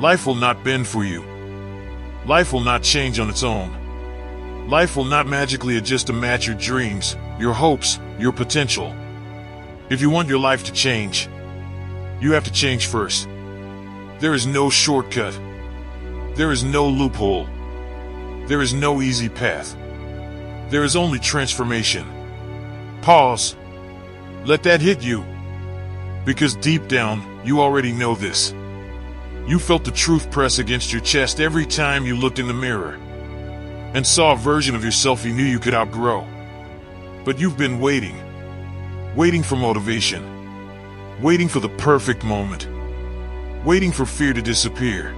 Life will not bend for you. Life will not change on its own. Life will not magically adjust to match your dreams, your hopes, your potential. If you want your life to change, you have to change first. There is no shortcut. There is no loophole. There is no easy path. There is only transformation. Pause. Let that hit you. Because deep down, you already know this. You felt the truth press against your chest every time you looked in the mirror and saw a version of yourself you knew you could outgrow. But you've been waiting. Waiting for motivation. Waiting for the perfect moment. Waiting for fear to disappear.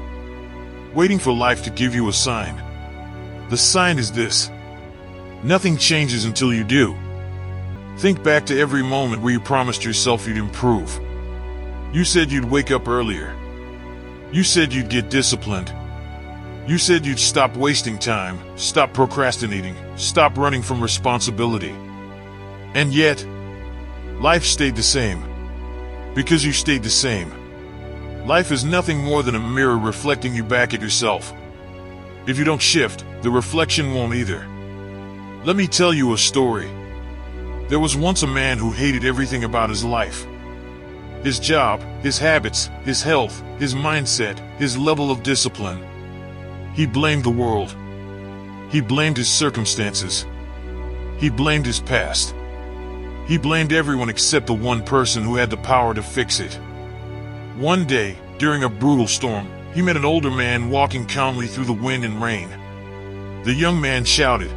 Waiting for life to give you a sign. The sign is this. Nothing changes until you do. Think back to every moment where you promised yourself you'd improve. You said you'd wake up earlier. You said you'd get disciplined. You said you'd stop wasting time, stop procrastinating, stop running from responsibility. And yet, life stayed the same. Because you stayed the same. Life is nothing more than a mirror reflecting you back at yourself. If you don't shift, the reflection won't either. Let me tell you a story. There was once a man who hated everything about his life. His job, his habits, his health, his mindset, his level of discipline. He blamed the world. He blamed his circumstances. He blamed his past. He blamed everyone except the one person who had the power to fix it. One day, during a brutal storm, he met an older man walking calmly through the wind and rain. The young man shouted,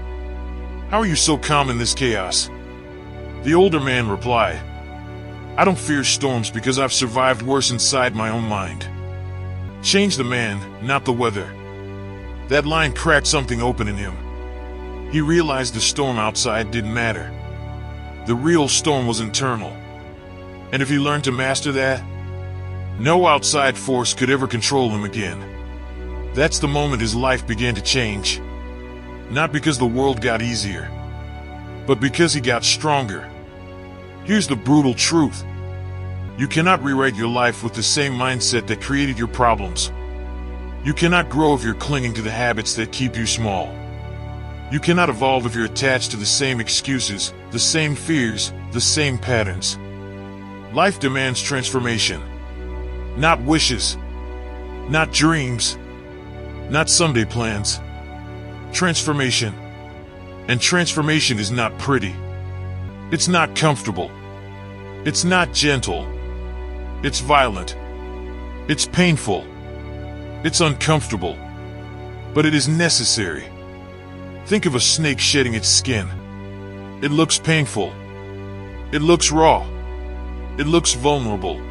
"How are you so calm in this chaos?" The older man replied, "I don't fear storms because I've survived worse inside my own mind." Change the man, not the weather. That line cracked something open in him. He realized the storm outside didn't matter. The real storm was internal. And if he learned to master that, no outside force could ever control him again. That's the moment his life began to change. Not because the world got easier, but because he got stronger. Here's the brutal truth. You cannot rewrite your life with the same mindset that created your problems. You cannot grow if you're clinging to the habits that keep you small. You cannot evolve if you're attached to the same excuses, the same fears, the same patterns. Life demands transformation. Not wishes. Not dreams. Not someday plans. Transformation. And transformation is not pretty. It's not comfortable. It's not gentle. It's violent. It's painful. It's uncomfortable. But it is necessary. Think of a snake shedding its skin. It looks painful. It looks raw. It looks vulnerable.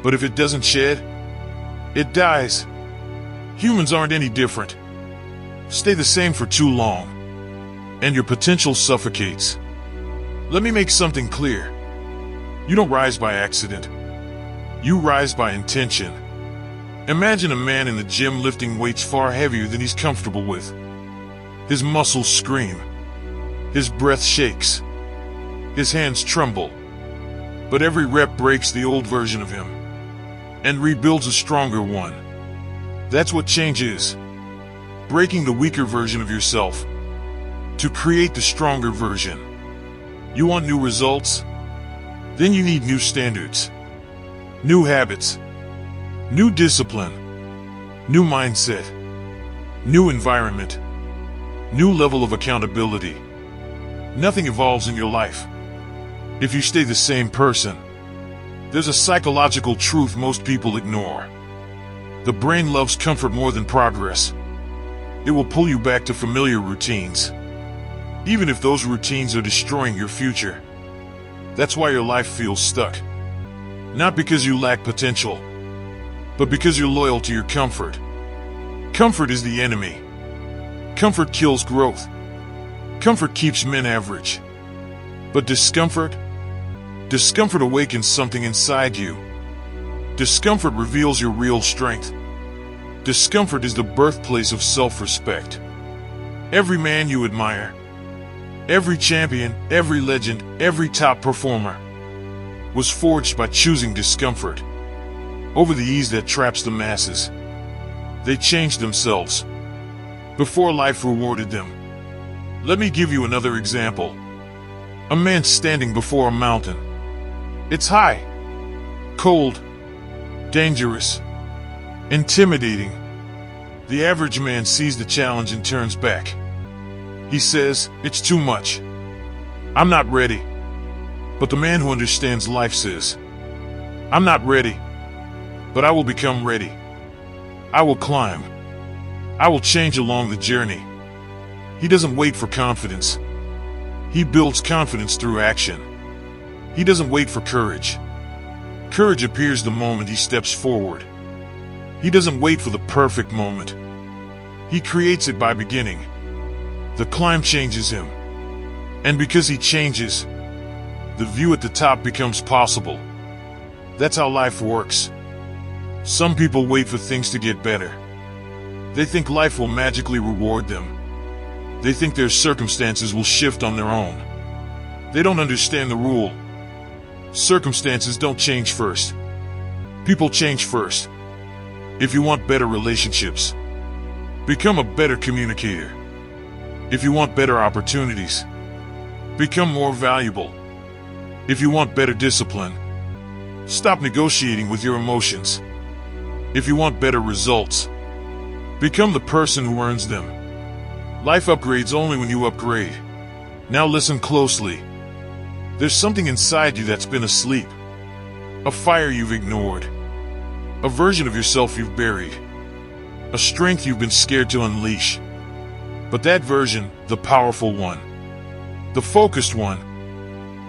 But if it doesn't shed, it dies. Humans aren't any different. Stay the same for too long, and your potential suffocates. Let me make something clear. You don't rise by accident. You rise by intention. Imagine a man in the gym lifting weights far heavier than he's comfortable with. His muscles scream. His breath shakes. His hands tremble. But every rep breaks the old version of him and rebuilds a stronger one. That's what change is. Breaking the weaker version of yourself to create the stronger version. You want new results? Then you need new standards, new habits, new discipline, new mindset, new environment, new level of accountability. Nothing evolves in your life if you stay the same person. There's a psychological truth most people ignore. The brain loves comfort more than progress. It will pull you back to familiar routines, even if those routines are destroying your future. That's why your life feels stuck. Not because you lack potential, but because you're loyal to your comfort. Comfort is the enemy. Comfort kills growth. Comfort keeps men average. But discomfort awakens something inside you. Discomfort reveals your real strength. Discomfort is the birthplace of self-respect. Every man you admire, every champion, every legend, every top performer was forged by choosing discomfort over the ease that traps the masses. They changed themselves before life rewarded them. Let me give you another example. A man standing before a mountain. It's high, cold, dangerous, intimidating. The average man sees the challenge and turns back. He says, "It's too much. I'm not ready." But the man who understands life says, "I'm not ready, but I will become ready. I will climb. I will change along the journey." He doesn't wait for confidence. He builds confidence through action. He doesn't wait for courage. Courage appears the moment he steps forward. He doesn't wait for the perfect moment. He creates it by beginning. The climb changes him. And because he changes, the view at the top becomes possible. That's how life works. Some people wait for things to get better. They think life will magically reward them. They think their circumstances will shift on their own. They don't understand the rule. Circumstances don't change first. People change first. If you want better relationships, become a better communicator. If you want better opportunities, become more valuable. If you want better discipline, stop negotiating with your emotions. If you want better results, become the person who earns them. Life upgrades only when you upgrade. Now listen closely. There's something inside you that's been asleep. A fire you've ignored. A version of yourself you've buried. A strength you've been scared to unleash. But that version, the powerful one, the focused one,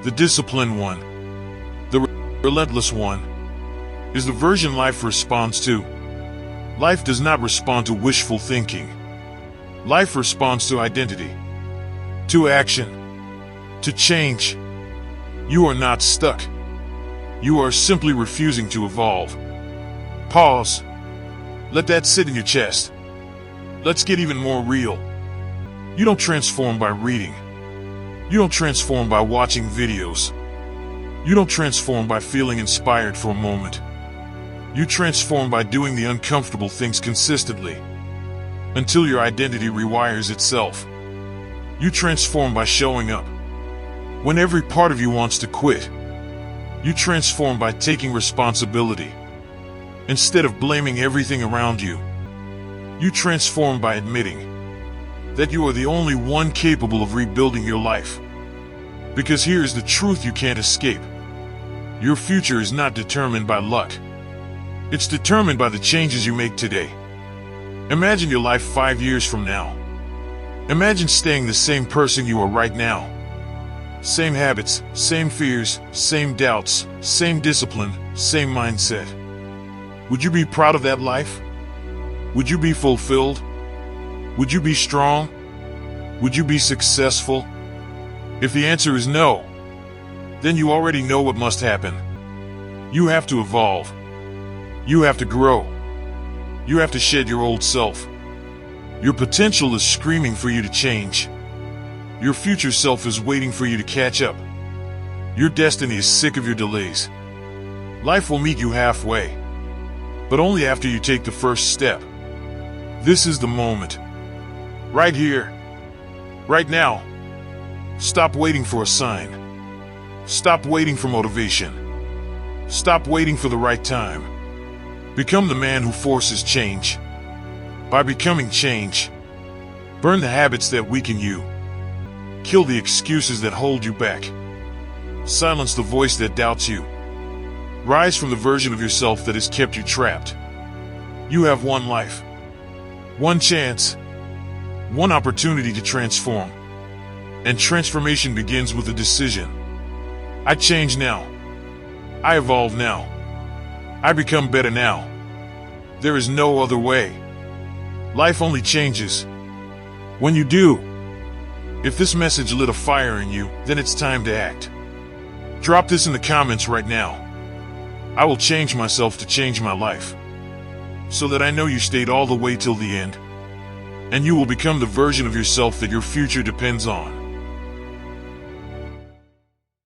the disciplined one, the relentless one, is the version life responds to. Life does not respond to wishful thinking. Life responds to identity, to action, to change. You are not stuck. You are simply refusing to evolve. Pause. Let that sit in your chest. Let's get even more real. You don't transform by reading. You don't transform by watching videos. You don't transform by feeling inspired for a moment. You transform by doing the uncomfortable things consistently, until your identity rewires itself. You transform by showing up when every part of you wants to quit. You transform by taking responsibility instead of blaming everything around you. You transform by admitting that you are the only one capable of rebuilding your life. Because here's the truth you can't escape. Your future is not determined by luck. It's determined by the changes you make today. Imagine your life 5 years from now. Imagine staying the same person you are right now. Same habits, same fears, same doubts, same discipline, same mindset. Would you be proud of that life? Would you be fulfilled? Would you be strong? Would you be successful? If the answer is no, then you already know what must happen. You have to evolve. You have to grow. You have to shed your old self. Your potential is screaming for you to change. Your future self is waiting for you to catch up. Your destiny is sick of your delays. Life will meet you halfway, but only after you take the first step. This is the moment. Right here. Right now. Stop waiting for a sign. Stop waiting for motivation. Stop waiting for the right time. Become the man who forces change. By becoming change, burn the habits that weaken you. Kill the excuses that hold you back. Silence the voice that doubts you. Rise from the version of yourself that has kept you trapped. You have one life, one chance, one opportunity to transform. And transformation begins with a decision. I change now. I evolve now. I become better now. There is no other way. Life only changes when you do. If this message lit a fire in you, then it's time to act. Drop this in the comments right now. I will change myself to change my life, so that I know you stayed all the way till the end, and you will become the version of yourself that your future depends on.